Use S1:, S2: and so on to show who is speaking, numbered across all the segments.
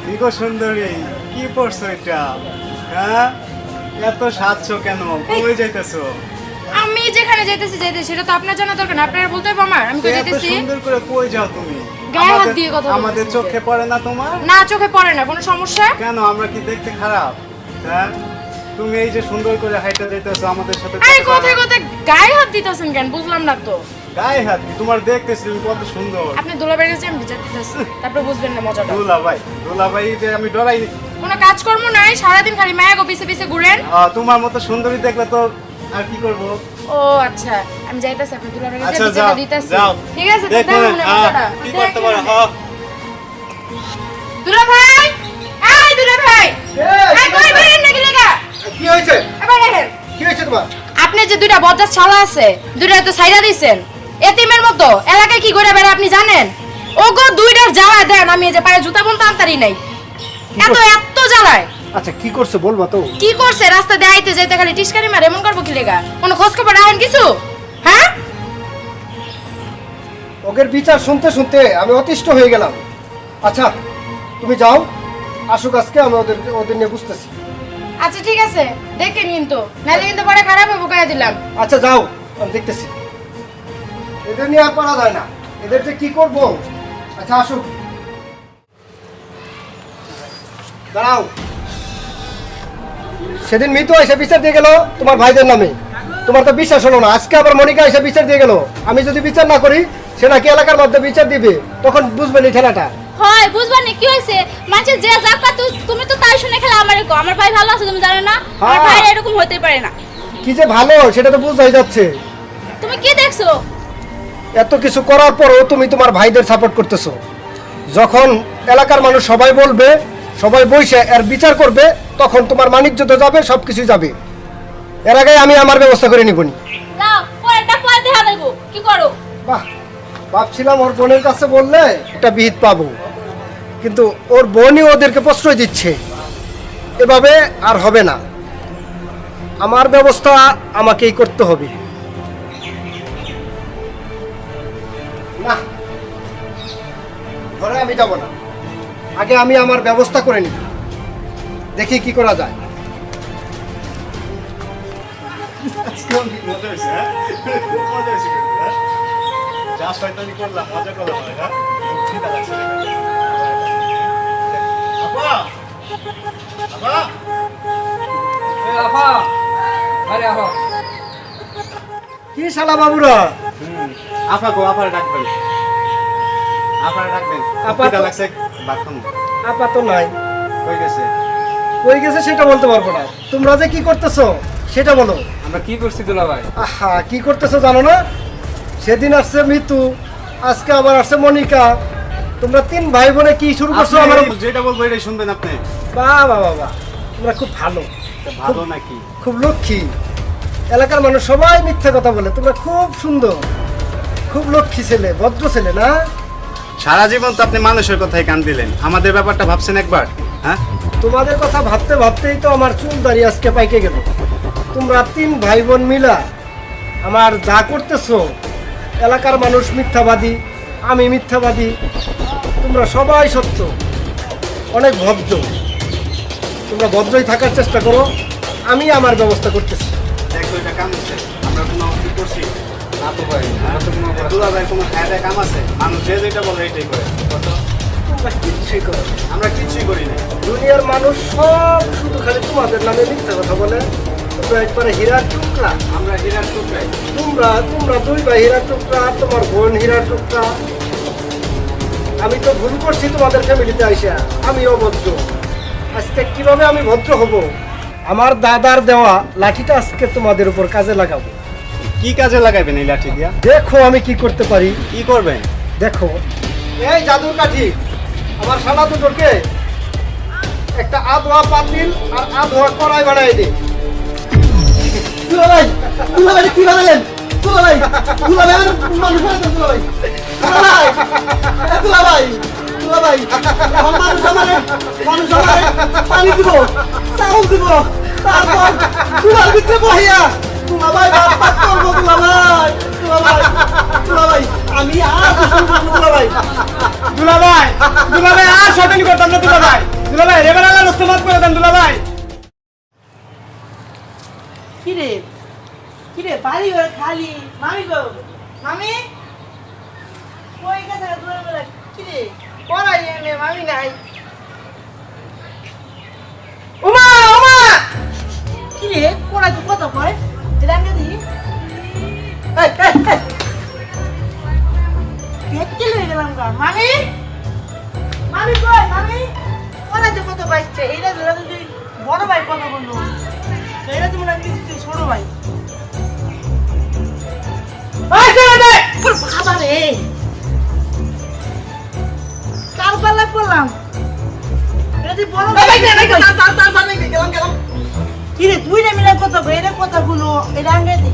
S1: কি গো সুন্দরী, কি পড়ছো এটা? হ্যাঁ, এত সাজছো কেন? কই যাইতেছো?
S2: আমি যেখানে যাইতেছি সেটা তো আপনার জানা দরকার না, আপনারা বলতে হবে আমার। আমি কই
S1: এত
S2: যাইতেছি?
S1: সুন্দর করে কই যাও তুমি?
S2: গায়ে হাত দিয়ে কথা
S1: আমাদের
S2: বলতেছি।
S1: চোখে পড়ে না তোমার?
S2: না, চোখে পড়ে না। কোনো সমস্যা?
S1: কেন, আমরা কি দেখতে খারাপ? হ্যাঁ, তুমি এই যে সুন্দর করে হাইটা যাইতেছো আমাদের সাথে।
S2: আরে কথায় কথায় গায়ে হাত দিতেছেন কেন? বুঝলাম না তো।
S1: গায়ে হাত কি? তোমার দেখতেছি তুমি কত সুন্দর।
S2: আপনি দুলাভাইয়ের কাছে আমি বিচার দিতেছি, তারপর বুঝবেন না মজাটা।
S1: দুলাভাই যে আমি ডরাই।
S2: কোনো কাজকর্ম নাই, সারাদিন খালি মায়া গো পিছে পিছে ঘুরেন।
S1: তোমার মতো সুন্দরী দেখলে তো আর কি করব।
S2: ও আচ্ছা, আমি যাইতাছি আপনি দুলাভাইয়ের কাছে
S1: আচ্ছা,
S2: বিচারটা
S1: যাও,
S2: দিতেছি।
S1: যাও।
S2: ঠিক আছে,
S1: দেখো
S2: দেখুন না মজাটা।
S1: কি করতে পারো।
S2: দুলাভাই, এই দুলাভাই, এই কই বেরেন নাকি লাগা?
S3: কি হয়েছে?
S2: এবার দেখেন,
S3: কি হয়েছে তোমার?
S2: আপনি যে দুইটা বজ্জাত শালা আছে, দুইটা তো ছাইরা দিছেন এতিমের মতো। এলাকায় কি ঘুরে বেড়ায় আপনি জানেন? ওগো দুইটার জ্বালায় দেন, আমি এই যে পায়ে জুতা বলতে আনতারি নাই। এত জ্বালায়।
S3: আচ্ছা কি করছো বলবা তো?
S2: কি করছে? রাস্তা দেখাইতে যাইতে খালি টিস্কারি মারে, এমন করবো কি লেগা? কোনো খোঁজ খবর রাখেন কিছু? হ্যাঁ,
S3: ওদের বিচার শুনতে শুনতে আমি অতিষ্ঠ হয়ে গেলাম। আচ্ছা তুমি যাও, আসুক আজকে আমি ওদের নিয়ে বুঝতেছি।
S2: আচ্ছা ঠিক আছে, দেখেন কিন্তু, নাহলে কিন্তু পরে খারাপ হবে, কয়ে দিলাম।
S3: আচ্ছা যাও, আমি দেখতেছি। এদের নিয়ে আর পারা যায় না, এদের যে কি করবো। আচ্ছা আসুক, দাঁড়াও। সেদিন মিতু এসে বিচার দিয়ে গেল তোমার ভাইদের নামে, তোমার তো বিশ্বাস হলো না। আজকে আবার মনিকা এসে বিচার দিয়ে গেল। আমি যদি বিচার না করি, সে নাকি এলাকার মধ্যে বিচার দিবে, তখন বুঝবেন এই ঠেলাটা।
S4: হয় বুঝবার না কি হয়েছে, মানুষের যে যা কয় তুমি তো তাই শুনে খেলা আমারে কো। আমার ভাই ভালো আছে তুমি জানো না? আমার ভাই এরকম হতে পারে না।
S3: কি যে ভালো সেটা তো বোঝাই যাচ্ছে।
S4: তুমি কি দেখছো?
S3: এত কিছু করার পরও তুমি তোমার ভাইদের সাপোর্ট করতেছো। যখন এলাকার মানুষ সবাই বলবে, সবাই বসে এর বিচার করবে, তখন তোমার মানিজ্যতা যাবে, সবকিছু যাবে। এর আগে আমি আমার ব্যবস্থা করে নিবনি।
S4: যাও পরেরটা পরে দেখা দেবো কি করো।
S3: বাহ, ভাবছিলাম ওর বোনের কাছে বললে একটা বিহিত পাবো, কিন্তু ওর বোনই ওদেরকে প্রশ্রয় দিচ্ছে। এভাবে আর হবে না, আমার ব্যবস্থা আমাকেই করতে হবে। না, ঘরে আমি যাব না, আগে আমি আমার ব্যবস্থা করে নিই, দেখি কি করা যায়।
S1: আজকে অনেক মজা হয়েছে, হ্যাঁ? খুব মজা হয়েছে কিন্তু, হ্যাঁ? যা শয়তানি করলাম, মজা করলাম, হ্যাঁ? খিদা লাগছে দেখে। আপা! আপা!
S3: কি শালা বাবুরা,
S1: আপা গো, আপার ডাকবেন। আপার ডাকবেন।
S3: আপা
S1: খিদা
S3: তো-
S1: লাগছে, ভাত খাবো।
S3: আপা তো নাই,
S1: কই গেছে?
S3: কই গেছে সেটা বলতে পারবো না। তোমরা যে কি করতেছো সেটা বলো।
S5: আমরা কি করছি দুলা ভাই?
S3: আহা, কি করতেছো জানো না? সেদিন আসছে মিতু, আজকে আবার আসছে মনিকা। তোমরা তিন ভাই বোনে কি শুরু করছো? আমার
S1: আপনি যেটা বলবো এটাই শুনবেন আপনি।
S3: বাহ বাহ বাহ বাহ, তোমরা খুব ভালো,
S1: ভালো নাকি?
S3: খুব লক্ষ্মী। এলাকার মানুষ সবাই মিথ্যা কথা বলে, তোমরা খুব সুন্দর, খুব লক্ষ্মী ছেলে, ভদ্র ছেলে না?
S1: সারা জীবন তো আপনি মানুষের কথাই কান দিলেন, আমাদের ব্যাপারটা ভাবছেন একবার? হ্যাঁ,
S3: তোমাদের কথা ভাবতে ভাবতেই তো আমার চুল দাঁড়িয়ে আজকে পাইকে গেল। তোমরা তিন ভাই বোন মিলা আমার যা করতেছো, এলাকার মানুষ মিথ্যাবাদী, আমি মিথ্যাবাদী, তোমরা সবাই সত্য, অনেক ভদ্র। তোমরা ভদ্রই থাকার চেষ্টা করো, আমি আমার ব্যবস্থা করতেছি।
S1: দেখো এটা কাম হচ্ছে, আমরা কোনো কি করছি?
S5: না তো ভাই, আমরা তো কোনো অপরাধ-
S1: দুলাভাই কোনো খায়দা কাম আছে? মানুষ যে যেটা বলে এটাই করে। কত?
S3: তোমরা কিচ্ছুই করো না।
S1: আমরা কিছুই করি না।
S3: দুনিয়ার মানুষ সব শুধু খালি তোমাদের নামে মিথ্যা কথা বলে। তোমরা একবারে হীরার টুকরা।
S1: আমরা হীরার টুকরাই।
S3: তোমরা তোমরা দুই ভাই হীরার টুকরা, আর তোমার বোন হীরার টুকরা। আমি তো ভুল করছি তোমাদের ফ্যামিলিতে আইসা, আমি অভদ্র। আজকে কিভাবে আমি ভদ্র হব? আমার দাদার দেওয়া লাঠিটা আজকে তোমাদের উপর কাজে লাগাবো।
S1: কি কাজে লাগাইবেন এই লাঠি দিয়া?
S3: দেখো আমি কি করতে পারি।
S1: কি করবেন?
S3: দেখো, এই জাদুর কাঠি আমার শালা দুটোকে একটা আধোয়া পাতিল আর আধোয়া কড়াই বানাই দে।
S6: দুলাভাই, দুলাভাই কি বানালেন? দুলাভাই, দুলাভাই মানুষ বানাতে দুলাভাই, দুলাভাই, দুলাভাই, দুলাভাই, এখন মানুষ আমারে পানি দিব, চাউল দিব, তারপর চুলার ভিতরে বহিয়া দুলাভাই ভাত পাক করবো। দুলাভাই, দুলাভাই, দুলাভাই আমি আর দুলাভাই
S3: দুলাভাই দুলাভাই আর শয়তানি করতাম না দুলাভাই দুলাভাই এবার আল্লাহ রাস্তা মাফ করে দেন দুলাভাই
S7: কিরে কিরে বাড়ি ঘর খালি মামি গো মামি কই গেছে তোর বেলা কিরে পড়াই এনে মামি নাই ওমা ওমা কিরে পড়াই তো কত কয় রাঙ্গা দি দেখতে লই গেলাম গা মামি মামি কই মামি পড়াই তো কত বাইছে এরা ধরে তুই বড় ভাই কথা বললো এরা তুমি না তুই ছোট ভাই বাবা রে কার পাল্লা পড়লাম এটা তুই বড় ভাই
S6: গেলাম
S7: কি রে তুই না মিলে কথা বই এর কথা গুলো এটা আঙ্গে দি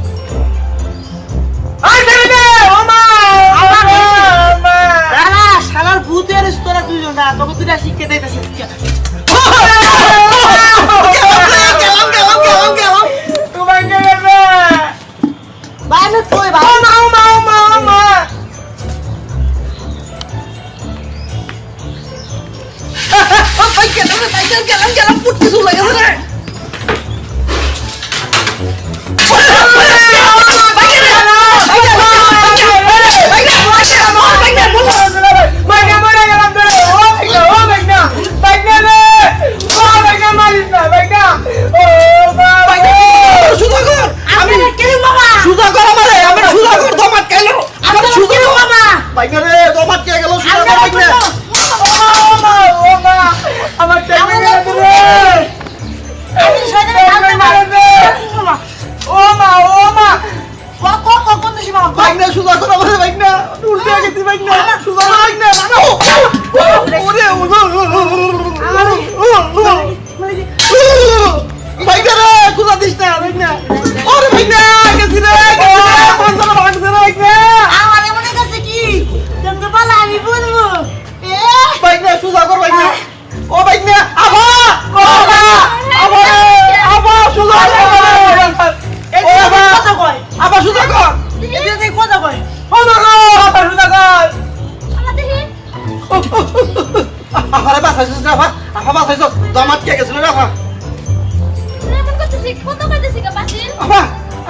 S7: দাঁড়া শালার ভূতের তোরা দুজন না তোকে দুটা শিখে দিতেছিস বাইরে কই ভাই
S6: গেলাম পুটকি চলে গেছে রে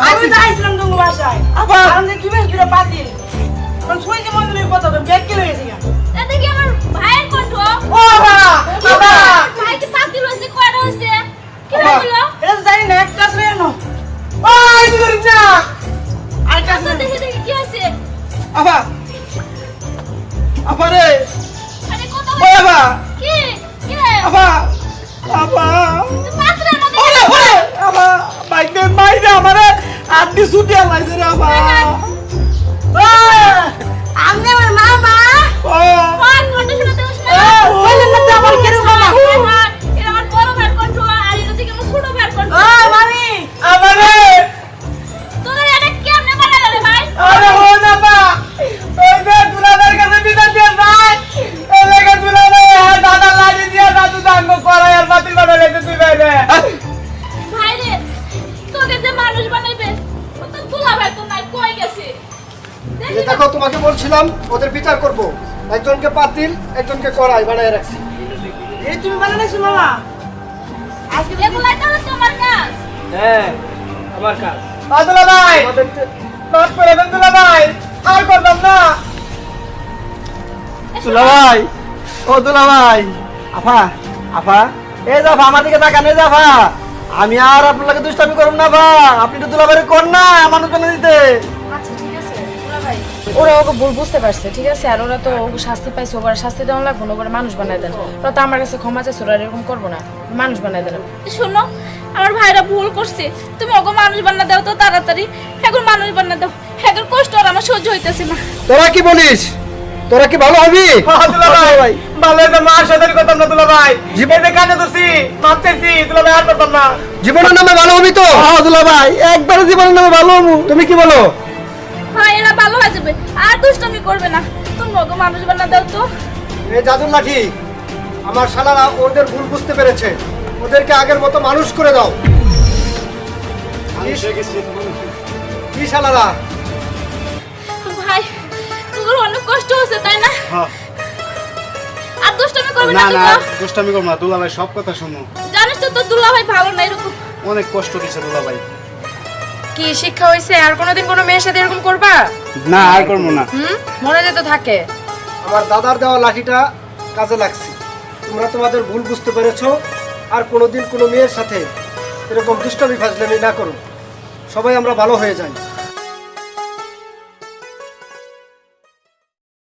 S7: আমি যাইছিলাম তোমার বাসায় আমি কি বেশ দূরে পাতিল কোন সুই যে মন্দিরে কথা তো ব্যাগ কেলে গেছে
S4: এটা কি আমার ভাইয়ের কণ্ঠ
S7: ও বাবা বাবা
S4: ভাই কি পাতি হইছে কয়টা হইছে কি হলো
S7: এটা তো জানি না এক ক্লাস রে নো ওই কি করিস না আর ক্লাস
S4: তো দেখি দেখি কি হইছে
S6: আবা আরে
S4: আরে কত
S6: ওই আবা
S4: কি কি রে
S6: আবা আবা
S4: পাত্রে না
S6: ওরে ওরে আবা বাইকে মাইরা আমারে আদি সুটিয়া লাইছে রে আবা
S7: আমনে আমার মামা
S4: কোন কণ্ঠ শুনতে হইছে
S7: বলে না তো আমার কেন মামা
S4: এটা আমার বড় ভাইয়ের কণ্ঠ আর এটা থেকে আমার ছোট ভাইয়ের কণ্ঠ
S7: ও মামি
S3: আমারে
S4: তোরা এটা কেমনে বানালে রে ভাই
S3: আরে ও না বা ওই যে দুলাভাইয়ের কাছে বিদায় দিয়ে ভাই এলাকা দুলাভাই দাদা লাগি দিয়ে দাদু দাঙ্গ করায় আর বাতিল বানালে তুই বাইরে
S4: ভাই রে তোকে যে মানুষ বানাইবে ও তো দুলা ভাই তো নাই কই গেছে
S3: এই দেখো তোমাকে বলছিলাম ওদের বিচার করব একজনকে পাতিল একজনকে কড়াই বানায় রাখছি
S7: এই তুমি বানাইছো মামা আজকে
S4: এগুলাই তাহলে তোমার কাজ
S3: হ্যাঁ আমার কাজ দুলাভাই মাফ করে দেন দুলাভাই আর করতাম না
S6: দুলাভাই ও দুলাভাই আফা আফা এই যাফা আমার দিকে তাকান এই যাফা আমি আর আপনাকে দুষ্টামি করব না বা আপনি তো দুলাভাইরে কোন না মানুষ বানিয়ে দিতে
S2: আচ্ছা ঠিক আছে দুলাভাই ওরা ওকে ভুল বুঝতে পারছে ঠিক আছে আর ওরা তো ওকে শাস্তি পাইছে ওরা শাস্তি দেওয়া লাগবে না ওরা মানুষ বানায় দেন ওরা তো আমার কাছে ক্ষমা চাইছে ওরা এরকম করবো না মানুষ বানায় দেন
S4: শোনো আমার ভাইরা ভুল করছে তুমি ওকে মানুষ বান্না দাও তো তাড়াতাড়ি এখন মানুষ বান্না দাও এখন কষ্ট আর আমার সহ্য হইতেছে না
S3: তোরা কি বলিস তোরা কি ভালো হবি
S6: দুলাভাই
S3: ভালো হয়েছে মার সাথে করতাম না দুলাভাই জীবনে কানে ধরছি মাপ চাইছি দুলাভাই আর করতাম না জীবনের নামে ভালো হবি তো
S6: হ্যাঁ দুলাভাই একবারে জীবনের নামে ভালো হবো
S3: তুমি কি বলো
S4: ভাই এরা ভালো হয়ে যাবে আর দুষ্টামি করবে না তুমি ওকে মানুষ বান্না দাও তো
S3: এই জাদুর লাঠি আমার শালারা ওদের ভুল বুঝতে পেরেছে ওদেরকে আগের মতো মানুষ করে দাও কি শালারা
S4: ভাই তুমি কষ্ট হচ্ছে তাই না?
S1: হ্যাঁ।
S4: আর দুষ্টামি করবি
S1: না
S4: না
S1: না
S4: তুই?
S1: দুষ্টামি করবো না, দুলাভাই সব কথা শুনো।
S4: জানিস তো তোর দুলাভাই ভালো না এরকম।
S1: অনেক কষ্ট দিছে দুলাভাই।
S2: কি শিক্ষা হইছে? আর কোনোদিন কোনো মেয়ের সাথে এরকম করবা?
S1: না আর করবো না।
S2: মনে যেতে থাকে।
S3: আমার দাদার দেওয়া লাঠিটা কাজে লাগছে। তোমরা তোমাদের ভুল বুঝতে পেরেছো। আর কোনোদিন কোনো মেয়ের সাথে এরকম দুষ্টামি ফাজলামি না করো। সবাই আমরা ভালো হয়ে যাই।